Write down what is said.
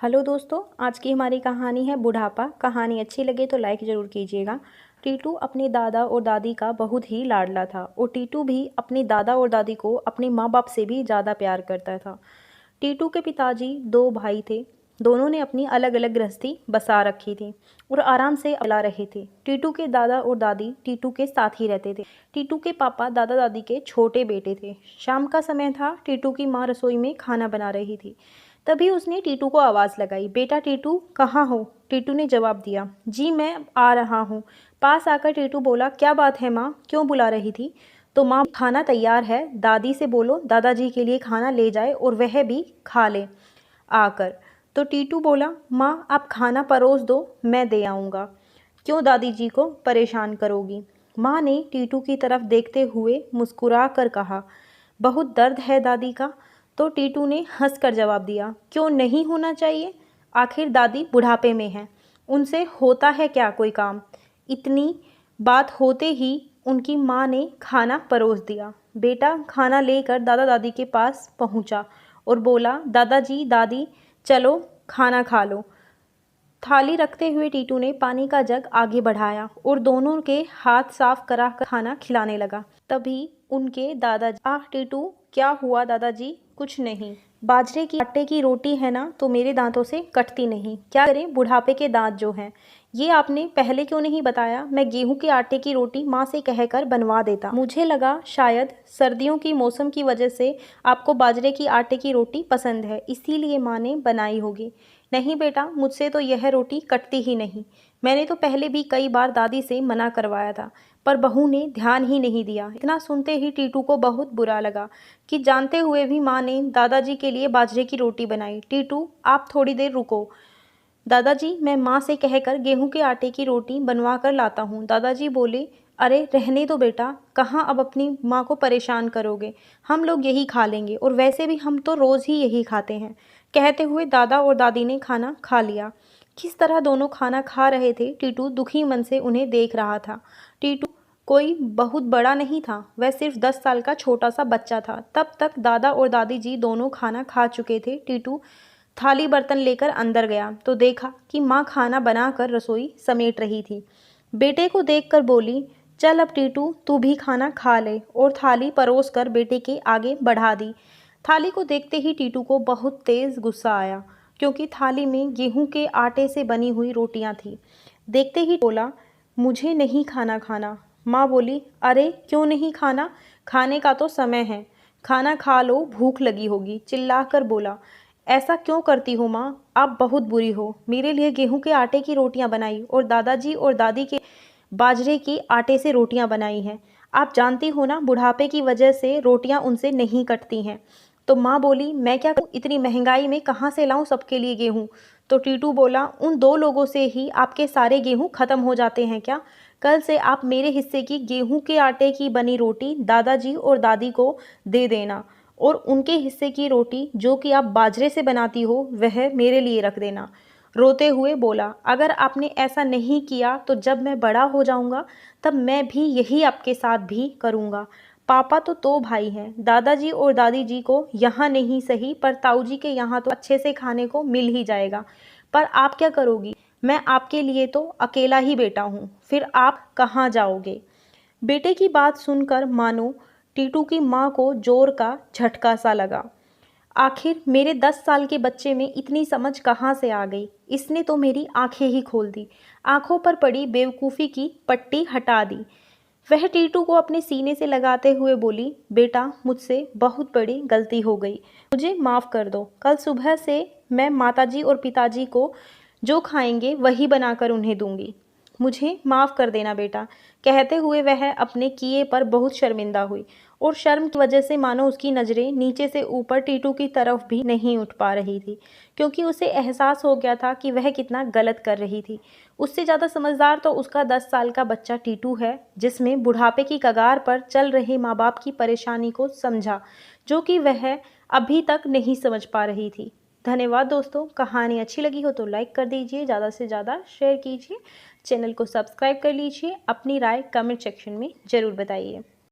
Hello दोस्तों, आज की हमारी कहानी है बुढ़ापा। कहानी अच्छी लगे तो लाइक ज़रूर कीजिएगा। टीटू अपने दादा और दादी का बहुत ही लाडला था और टीटू भी अपने दादा और दादी को अपने माँ बाप से भी ज़्यादा प्यार करता था। टीटू के पिताजी दो भाई थे। दोनों ने अपनी अलग अलग गृहस्थी बसा रखी थी और आराम से चला रहे थे। टीटू के दादा और दादी टीटू के साथ ही रहते थे। टीटू के पापा दादा दादी के छोटे बेटे थे। शाम का समय था। टीटू की माँ रसोई में खाना बना रही थी। तभी उसने टीटू को आवाज़ लगाई, बेटा टीटू कहाँ हो? टीटू ने जवाब दिया, जी मैं आ रहा हूँ। पास आकर टीटू बोला, क्या बात है माँ, क्यों बुला रही थी? तो माँ, खाना तैयार है, दादी से बोलो दादाजी के लिए खाना ले जाए और वह भी खा ले आकर। तो टीटू बोला, माँ आप खाना परोस दो, मैं दे आऊँगा। क्यों दादी जी को परेशान करोगी? माँ ने टीटू की तरफ देखते हुए मुस्कुरा कर कहा, बहुत दर्द है दादी का। तो टीटू ने हंसकर जवाब दिया, क्यों नहीं होना चाहिए? आखिर दादी बुढ़ापे में हैं, उनसे होता है क्या कोई काम? इतनी बात होते ही उनकी माँ ने खाना परोस दिया। बेटा खाना लेकर दादा दादी के पास पहुँचा और बोला, दादाजी दादी चलो खाना खा लो। थाली रखते हुए टीटू ने पानी का जग आगे बढ़ाया और दोनों के हाथ साफ करा कर खाना खिलाने लगा। तभी उनके दादाजी, आह टीटू क्या हुआ दादाजी? कुछ नहीं, बाजरे की आटे की रोटी है ना तो मेरे दांतों से कटती नहीं। क्या करें, बुढ़ापे के दांत जो हैं। ये आपने पहले क्यों नहीं बताया? मैं गेहूं के आटे की रोटी माँ से कहकर बनवा देता। मुझे लगा शायद सर्दियों की मौसम की वजह से आपको बाजरे की आटे की रोटी पसंद है, इसीलिए माँ ने बनाई होगी। नहीं बेटा, मुझसे तो यह रोटी कटती ही नहीं। मैंने तो पहले भी कई बार दादी से मना करवाया था, पर बहू ने ध्यान ही नहीं दिया। इतना सुनते ही टीटू को बहुत बुरा लगा कि जानते हुए भी माँ ने दादाजी के लिए बाजरे की रोटी बनाई। टीटू आप थोड़ी देर रुको दादाजी, मैं माँ से कहकर गेहूं के आटे की रोटी बनवा कर लाता हूँ। दादाजी बोले, अरे रहने दो बेटा, कहाँ अब अपनी माँ को परेशान करोगे? हम लोग यही खा लेंगे और वैसे भी हम तो रोज़ ही यही खाते हैं। कहते हुए दादा और दादी ने खाना खा लिया। किस तरह दोनों खाना खा रहे थे, टीटू दुखी मन से उन्हें देख रहा था। टीटू कोई बहुत बड़ा नहीं था, वह सिर्फ 10 साल का छोटा सा बच्चा था। तब तक दादा और दादी जी दोनों खाना खा चुके थे। टीटू थाली बर्तन लेकर अंदर गया तो देखा कि माँ खाना बनाकर रसोई समेट रही थी। बेटे को देखकर बोली, चल अब टीटू तू भी खाना खा ले, और थाली परोस कर बेटे के आगे बढ़ा दी। थाली को देखते ही टीटू को बहुत तेज गुस्सा आया, क्योंकि थाली में गेहूं के आटे से बनी हुई रोटियां थी। देखते ही बोला, मुझे नहीं खाना खाना। माँ बोली, अरे क्यों नहीं खाना? खाने का तो समय है, खाना खा लो, भूख लगी होगी। चिल्लाकर बोला, ऐसा क्यों करती हो माँ, आप बहुत बुरी हो। मेरे लिए गेहूं के आटे की रोटियां बनाई और दादाजी और दादी के बाजरे की आटे से रोटियां बनाई हैं। आप जानती हो ना, बुढ़ापे की वजह से रोटियां उनसे नहीं कटती हैं। तो माँ बोली, मैं क्या करूं, इतनी महंगाई में कहाँ से लाऊं सबके लिए गेहूं? तो टीटू बोला, उन दो लोगों से ही आपके सारे गेहूं खत्म हो जाते हैं क्या? कल से आप मेरे हिस्से की गेहूं के आटे की बनी रोटी दादाजी और दादी को दे देना, और उनके हिस्से की रोटी जो कि आप बाजरे से बनाती हो वह मेरे लिए रख देना। रोते हुए बोला, अगर आपने ऐसा नहीं किया तो जब मैं बड़ा हो जाऊंगा तब मैं भी यही आपके साथ भी करूंगा। पापा तो दो भाई हैं, दादाजी और दादी जी को यहाँ नहीं सही पर ताऊ जी के यहाँ तो अच्छे से खाने को मिल ही जाएगा। पर आप क्या करोगी? मैं आपके लिए तो अकेला ही बेटा हूँ, फिर आप कहाँ जाओगे? बेटे की बात सुनकर मानो टीटू की माँ को जोर का झटका सा लगा। आखिर मेरे 10 साल के बच्चे में इतनी समझ कहाँ से आ गई? इसने तो मेरी आंखें ही खोल दी। आंखों पर पड़ी बेवकूफ़ी की पट्टी हटा दी। वह टीटू को अपने सीने से लगाते हुए बोली, बेटा मुझसे बहुत बड़ी गलती हो गई, मुझे माफ़ कर दो। कल सुबह से मैं माताजी और पिताजी को जो खाएंगे वही बनाकर उन्हें दूंगी। मुझे माफ़ कर देना बेटा। कहते हुए वह अपने किए पर बहुत शर्मिंदा हुई और शर्म की वजह से मानो उसकी नज़रें नीचे से ऊपर टीटू की तरफ भी नहीं उठ पा रही थी, क्योंकि उसे एहसास हो गया था कि वह कितना गलत कर रही थी। उससे ज़्यादा समझदार तो उसका 10 साल का बच्चा टीटू है, जिसमें बुढ़ापे की कगार पर चल रहे माँ बाप की परेशानी को समझा, जो कि वह अभी तक नहीं समझ पा रही थी। धन्यवाद दोस्तों, कहानी अच्छी लगी हो तो लाइक कर दीजिए, ज़्यादा से ज़्यादा शेयर कीजिए, चैनल को सब्सक्राइब कर लीजिए, अपनी राय कमेंट सेक्शन में ज़रूर बताइए।